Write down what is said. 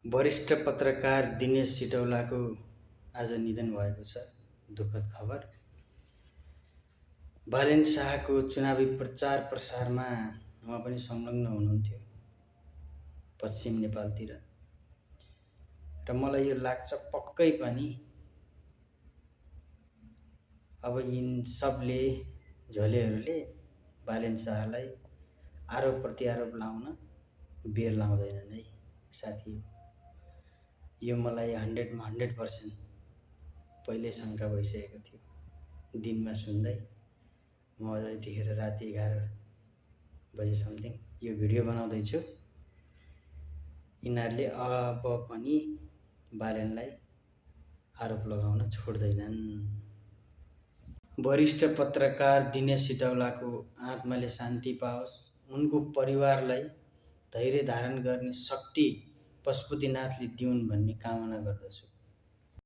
वरिष्ठ पत्रकार दिनेश सिटौलाको आज निधन भएको छ। दुःखद खबर। बालेन शाहको चुनावी प्रचार प्रसारमा उहाँ पनि संलग्न हुनुहुन्थ्यो पश्चिम नेपालतिर, र मलाई यो लाग्छ पक्कै पनि अब यिन सबले झोलेहरूले बालेन शाहलाई आरोप प्रत्यारोप लाउन बेर लाउँदैनन् है साथी। यो मलाई 100% पहिले शङ्का भइसकेको थियो। दिनमा सुन्दै म यतिखेर राति 11 बजे समथिङ यो भिडियो बनाउँदैछु। यिनीहरूले अब पनि बालेनलाई आरोप लगाउन छोड्दैनन्। वरिष्ठ पत्रकार दिनेश सिटौलाको आत्माले शान्ति पाओस्, उनको परिवारलाई धैर्य धारण गर्ने शक्ति पशुपतिनाथले दिउन् भन्ने कामना गर्दछु।